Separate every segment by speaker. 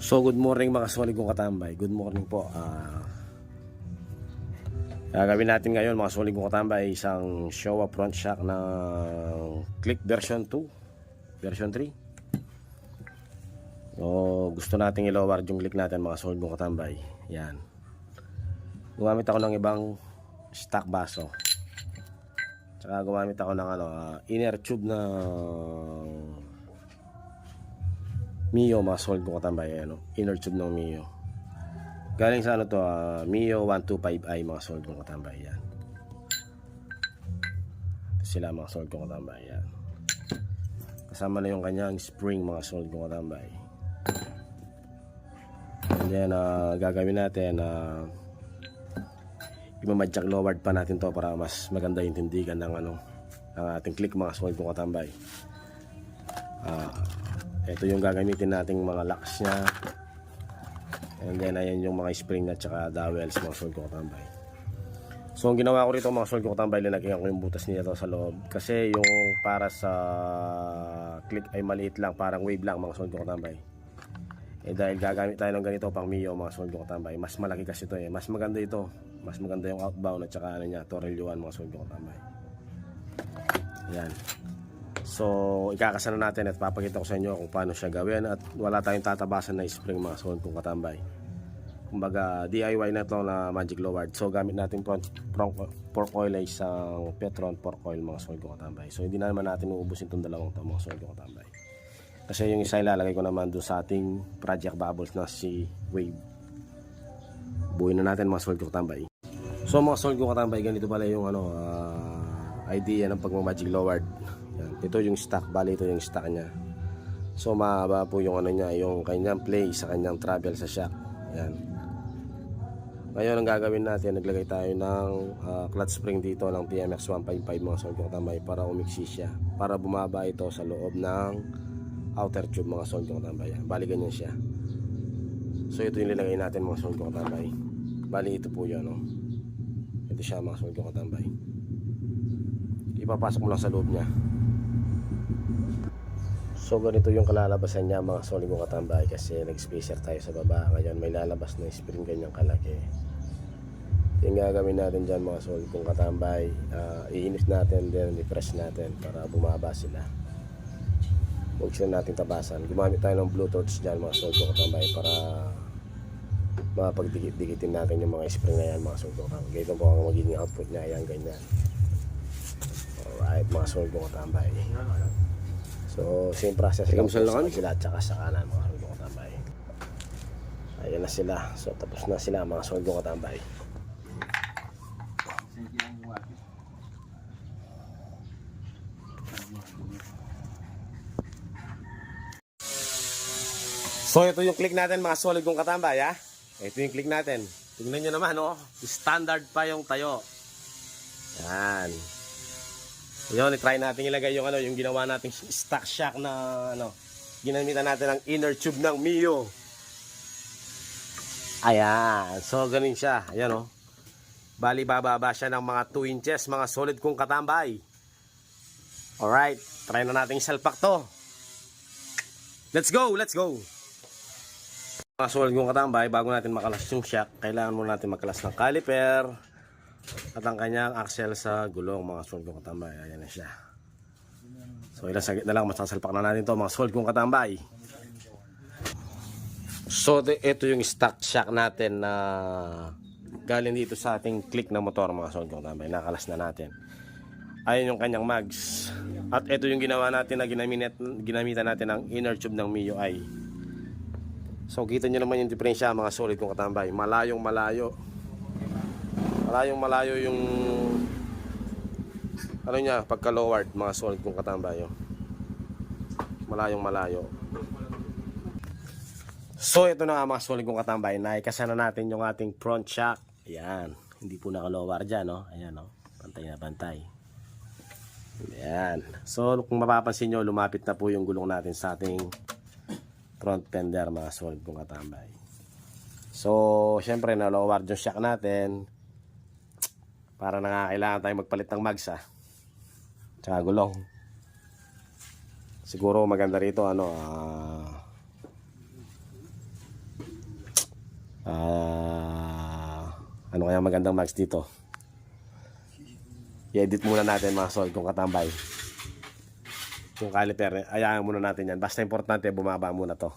Speaker 1: So good morning mga solid kong katambay. Good morning po. Gagawin natin ngayon mga solid kong katambay isang Showa front shock ng Click version 2, version 3. So gusto nating i-lower yung click natin mga solid kong katambay. Yan. Gumamit ako ng ibang stock baso. Tsaka gumamit ako ng inner tube ng Mio mga solid kong katambay, inner tube ng Mio. Galing sa Mio 125i mga solid kong katambay. Yan. Ito sila mga solid kong katambay. Yan. Kasama na yung kanyang spring mga solid kong katambay. And then gagawin natin imamadjak lowered pa natin to para mas maganda yung tindigan ng ng ating click mga solid kong katambay. Ito yung gagamitin nating mga locks nya. And then ayan yung mga spring at saka dowels mga solid kong katambay. So ang ginawa ko rito mga solid kong katambay, linagyan ko yung butas nito sa loob. Kasi yung para sa click ay maliit lang, parang wave lang mga solid kong katambay. Dahil gagamit tayo ng ganito pang Mio mga solid kong katambay, mas malaki kasi ito mas maganda ito. Mas maganda yung outbound at saka torelyuan mga solid kong katambay. Ayan. So ikakasana natin at papakita ko sa inyo kung paano siya gawin at wala tayong tatabasan na spring mga solid kong katambay. Kumbaga DIY na ito na magic lowered. So gamit natin pork oil ay isang Petron pork oil mga solid kong katambay. So hindi na naman natin uubusin itong dalawang ito mga solid kong katambay. Kasi yung isa ilalagay ko naman doon sa ating project bubbles na si Wave. Buuin na natin mga solid kong katambay. So mga solid kong katambay, ganito pala yung idea ng pagmamagic lowered. Yan. Ito yung stock, bali ito yung stock nya. So mahaba po yung niya, yung kanyang play sa kanyang travel sa shock. Yan. Ngayon ang gagawin natin, naglagay tayo ng clutch spring dito ng TMX 155 mga solid kong katambay para umiksi siya, para bumaba ito sa loob ng outer tube mga solid kong katambay. Bali ganyan siya. So ito yung nilagay natin mga solid kong katambay. Bali ito po yun, ito siya mga solid kong katambay. Ipapasok mo lang sa loob niya. So ganito yung kalalabasan niya mga solid kong katambay, kasi nag-spacer tayo sa baba. Ngayon may lalabas na spring ganyang kalaki. Yung gagawin natin dyan mga solid kong katambay, iinit natin then i-press natin para bumaba sila. Huwag sila natin tabasan. Gumamit tayo ng bluetooth dyan mga solid kong katambay para mapagdikit-dikitin natin yung mga spring na yan mga solid kong katambay. Ganito po ang magiging output niya. Ayan ganyan. Alright mga solid kong katambay. So same process lang sa sila at saka sa kanan mga solid kong katambay. Ayan na sila. So tapos na sila mga solid kong katambay. So ito yung click natin mga solid kong katambay Ito yung click natin. Tingnan nyo naman standard pa yung tayo. Yan. Yun, i-try natin ilagay yung yung ginawa nating stock shock na ginamitan natin ng inner tube ng Mio. Ayan. So ganun siya. Ayan Bali bababa siya ng mga 2 inches mga solid kong katambay. Alright. Try na natin isalpak to. Let's go! Let's go! Mga solid kong katambay, bago natin makalas yung shock, kailangan muna natin makalas ng caliper at ang kanyang axle sa gulong mga solid kong katambay. Ayan na siya. So ilang saglit na lang, masasalpak na natin to mga solid kong katambay. So ito yung stock shock natin na galing dito sa ating click na motor mga solid kong katambay. Nakalas na natin. Ayan yung kanyang mags. At ito yung ginawa natin na ginamitan natin ng inner tube ng Mio I. So kita nyo naman yung diferensya mga solid kong katambay. Malayong malayo yung niya pagka lowered mga solid kong katambay. Malayong malayo. So ito na nga mga solid kong katambay, naikasana natin yung ating front shock. Ayan, hindi po naka-lower dyan Ayan pantay na pantay. Ayan. So kung mapapansin nyo, lumapit na po yung gulong natin sa ating front fender mga solid kong katambay. So syempre na-lower yung shock natin, para kailangan tayo magpalit ng mags tsaka gulong. Siguro maganda rito Ano kaya magandang mags dito? I-edit muna natin mga solid kong katambay. Yung caliper, ayahan muna natin yan. Basta importante, bumaba muna to.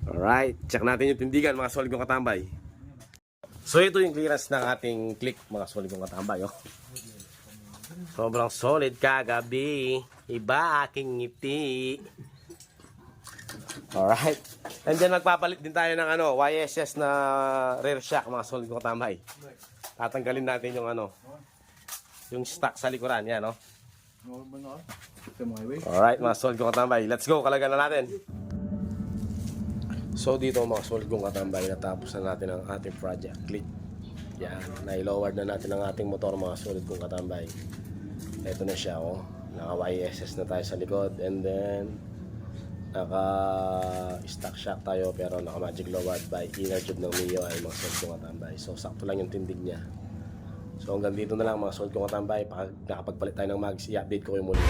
Speaker 1: Alright, check natin yung tindigan mga solid kong katambay. So ito yung clearance ng ating click mga solid kong katambay. Oh. Sobrang solid kagabi. Iba aking ngiti. Alright. And then magpapalit din tayo ng YSS na rear shock mga solid kong katambay. Tatanggalin natin yung yung stock sa likuran. Yan, no? Alright mga solid kong katambay. Let's go, kalagan na natin. So dito mga solid kong katambay, natapos na natin ang ating project click. Yan, nai-lowered na natin ang ating motor mga solid kong katambay. Ito na siya, oh. Naka-YSS na tayo sa likod, and then naka-stock shock tayo pero naka-magic lowered by inner tube ng Mio ay mga solid kong katambay. So sakto lang yung tindig niya. So hanggang dito na lang mga solid kong katambay. Pag nakapagpalit tayo ng mags, i-update ko kayo muli.